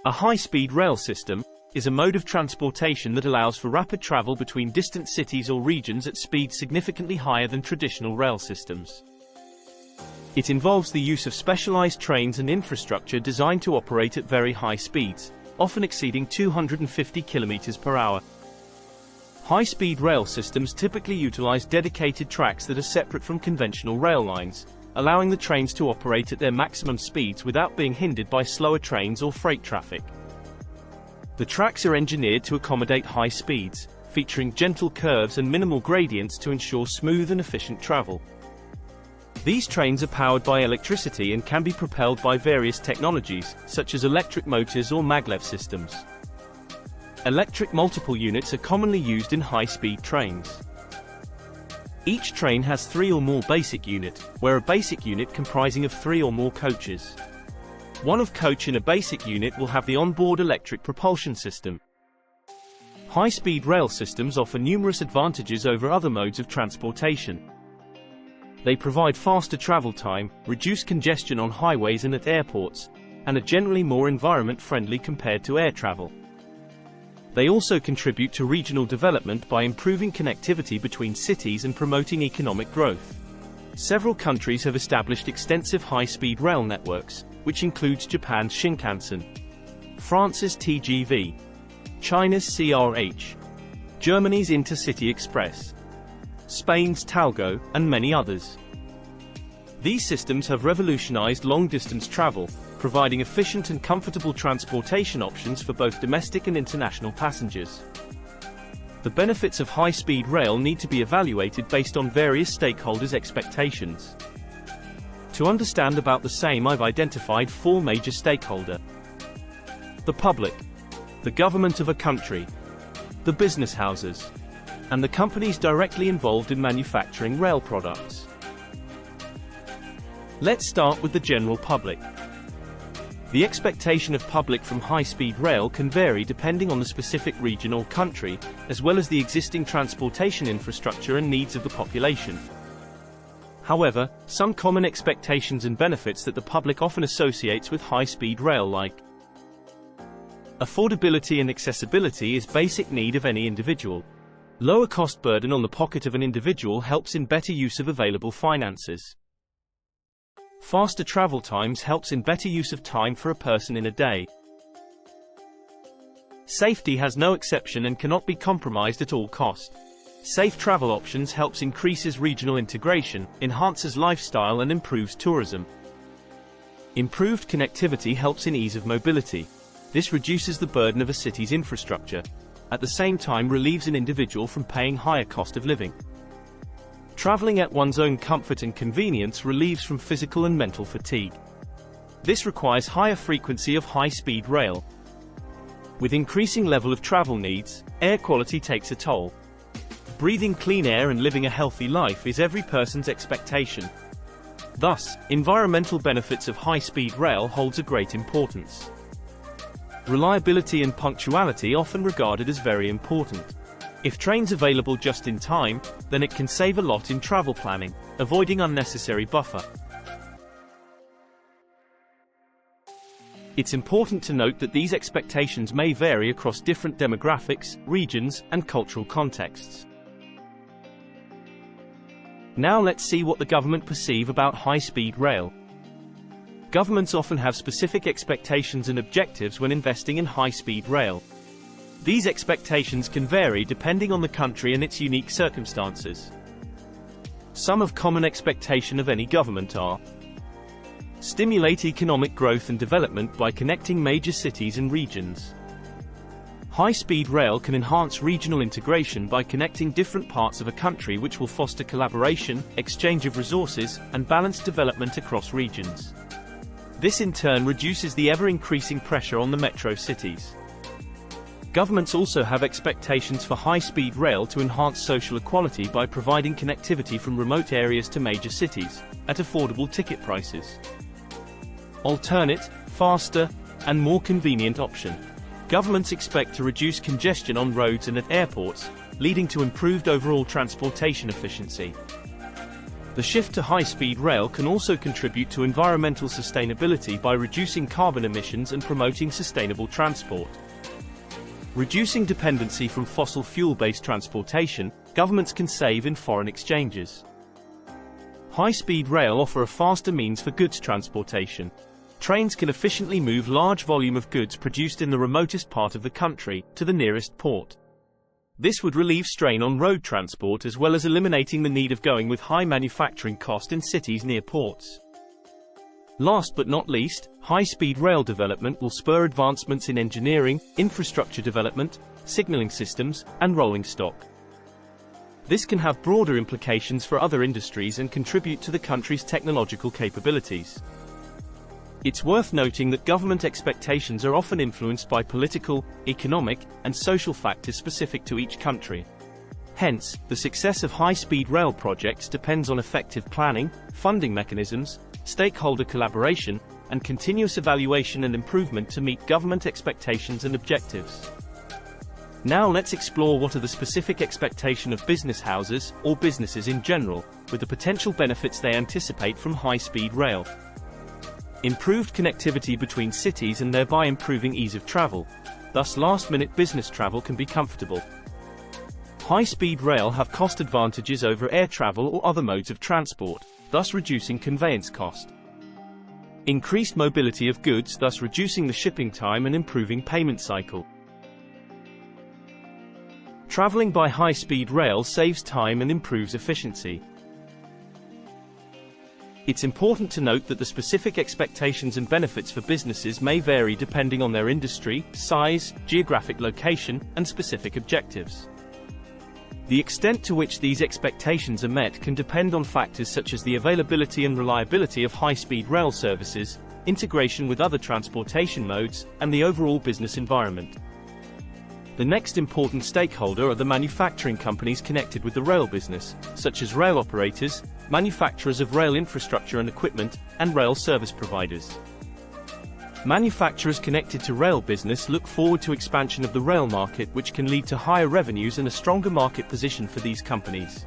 A high-speed rail system is a mode of transportation that allows for rapid travel between distant cities or regions at speeds significantly higher than traditional rail systems. It involves the use of specialized trains and infrastructure designed to operate at very high speeds, often exceeding 250 km per hour. High-speed rail systems typically utilize dedicated tracks that are separate from conventional rail lines, allowing the trains to operate at their maximum speeds without being hindered by slower trains or freight traffic. The tracks are engineered to accommodate high speeds, featuring gentle curves and minimal gradients to ensure smooth and efficient travel. These trains are powered by electricity and can be propelled by various technologies, such as electric motors or maglev systems. Electric multiple units are commonly used in high-speed trains. Each train has 3 or more basic unit, where a basic unit comprising of 3 or more coaches. One of coach in a basic unit will have the onboard electric propulsion system. High-speed rail systems offer numerous advantages over other modes of transportation. They provide faster travel time, reduce congestion on highways and at airports, and are generally more environment-friendly compared to air travel. They also contribute to regional development by improving connectivity between cities and promoting economic growth. Several countries have established extensive high-speed rail networks, which includes Japan's Shinkansen, France's TGV, China's CRH, Germany's Intercity Express, Spain's Talgo, and many others. These systems have revolutionized long-distance travel, providing efficient and comfortable transportation options for both domestic and international passengers. The benefits of high-speed rail need to be evaluated based on various stakeholders' expectations. To understand about the same, I've identified 4 major stakeholders: the public, the government of a country, the business houses, and the companies directly involved in manufacturing rail products. Let's start with the general public. The expectation of public from high-speed rail can vary depending on the specific region or country, as well as the existing transportation infrastructure and needs of the population. However, some common expectations and benefits that the public often associates with high-speed rail, like affordability and accessibility, is basic need of any individual. Lower cost burden on the pocket of an individual helps in better use of available finances. Faster travel times helps in better use of time for a person in a day. Safety has no exception and cannot be compromised at all cost. Safe travel options helps increases regional integration, enhances lifestyle and improves tourism. Improved connectivity helps in ease of mobility. This reduces the burden of a city's infrastructure. At the same time, relieves an individual from paying higher cost of living. Traveling at one's own comfort and convenience relieves from physical and mental fatigue. This requires higher frequency of high-speed rail. With increasing level of travel needs, air quality takes a toll. Breathing clean air and living a healthy life is every person's expectation. Thus, environmental benefits of high-speed rail holds a great importance. Reliability and punctuality often regarded as very important. If trains available just in time, then it can save a lot in travel planning, avoiding unnecessary buffer. It's important to note that these expectations may vary across different demographics, regions, and cultural contexts. Now let's see what the government perceive about high-speed rail. Governments often have specific expectations and objectives when investing in high-speed rail. These expectations can vary depending on the country and its unique circumstances. Some of common expectation of any government are: stimulate economic growth and development by connecting major cities and regions. High-speed rail can enhance regional integration by connecting different parts of a country, which will foster collaboration, exchange of resources, and balanced development across regions. This in turn reduces the ever-increasing pressure on the metro cities. Governments also have expectations for high-speed rail to enhance social equality by providing connectivity from remote areas to major cities, at affordable ticket prices. Alternate, faster, and more convenient option. Governments expect to reduce congestion on roads and at airports, leading to improved overall transportation efficiency. The shift to high-speed rail can also contribute to environmental sustainability by reducing carbon emissions and promoting sustainable transport. Reducing dependency from fossil fuel-based transportation, governments can save in foreign exchanges. High-speed rail offer a faster means for goods transportation. Trains can efficiently move large volume of goods produced in the remotest part of the country to the nearest port. This would relieve strain on road transport as well as eliminating the need of going with high manufacturing cost in cities near ports. Last but not least, high-speed rail development will spur advancements in engineering, infrastructure development, signaling systems, and rolling stock. This can have broader implications for other industries and contribute to the country's technological capabilities. It's worth noting that government expectations are often influenced by political, economic, and social factors specific to each country. Hence, the success of high-speed rail projects depends on effective planning, funding mechanisms, stakeholder collaboration, and continuous evaluation and improvement to meet government expectations and objectives. Now let's explore what are the specific expectations of business houses, or businesses in general, with the potential benefits they anticipate from high-speed rail. Improved connectivity between cities and thereby improving ease of travel. Thus last-minute business travel can be comfortable. High-speed rail have cost advantages over air travel or other modes of transport, thus reducing conveyance cost. Increased mobility of goods, thus reducing the shipping time and improving payment cycle. Traveling by high-speed rail saves time and improves efficiency. It's important to note that the specific expectations and benefits for businesses may vary depending on their industry, size, geographic location, and specific objectives. The extent to which these expectations are met can depend on factors such as the availability and reliability of high-speed rail services, integration with other transportation modes, and the overall business environment. The next important stakeholder are the manufacturing companies connected with the rail business, such as rail operators, manufacturers of rail infrastructure and equipment, and rail service providers. Manufacturers connected to rail business look forward to expansion of the rail market, which can lead to higher revenues and a stronger market position for these companies.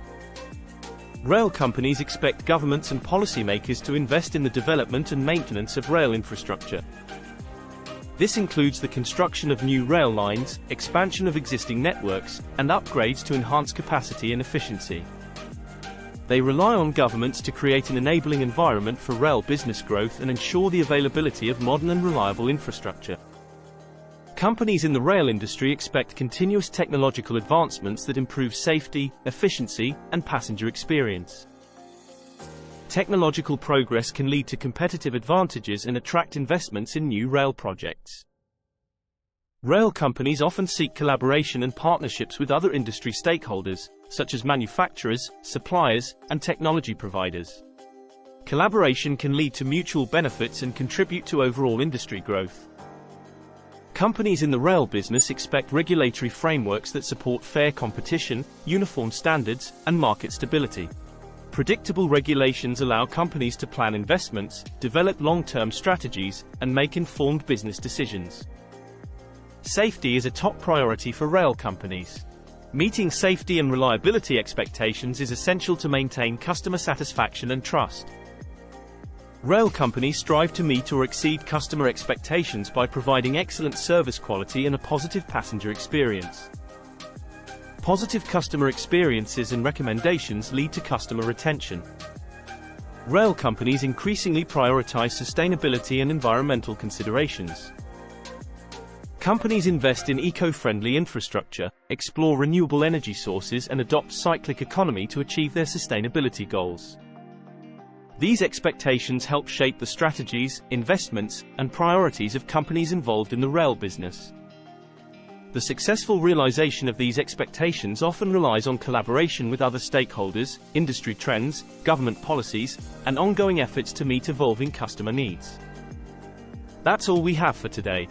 Rail companies expect governments and policymakers to invest in the development and maintenance of rail infrastructure. This includes the construction of new rail lines, expansion of existing networks, and upgrades to enhance capacity and efficiency. They rely on governments to create an enabling environment for rail business growth and ensure the availability of modern and reliable infrastructure. Companies in the rail industry expect continuous technological advancements that improve safety, efficiency, and passenger experience. Technological progress can lead to competitive advantages and attract investments in new rail projects. Rail companies often seek collaboration and partnerships with other industry stakeholders, such as manufacturers, suppliers, and technology providers. Collaboration can lead to mutual benefits and contribute to overall industry growth. Companies in the rail business expect regulatory frameworks that support fair competition, uniform standards, and market stability. Predictable regulations allow companies to plan investments, develop long-term strategies, and make informed business decisions. Safety is a top priority for rail companies. Meeting safety and reliability expectations is essential to maintain customer satisfaction and trust. Rail companies strive to meet or exceed customer expectations by providing excellent service quality and a positive passenger experience. Positive customer experiences and recommendations lead to customer retention. Rail companies increasingly prioritize sustainability and environmental considerations. Companies invest in eco-friendly infrastructure, explore renewable energy sources, and adopt cyclic economy to achieve their sustainability goals. These expectations help shape the strategies, investments, and priorities of companies involved in the rail business. The successful realization of these expectations often relies on collaboration with other stakeholders, industry trends, government policies, and ongoing efforts to meet evolving customer needs. That's all we have for today.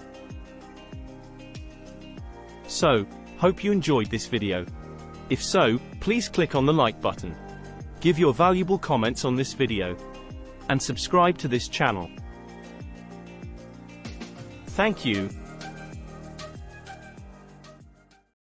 So, hope you enjoyed this video. If so, please click on the like button. Give your valuable comments on this video. And subscribe to this channel. Thank you.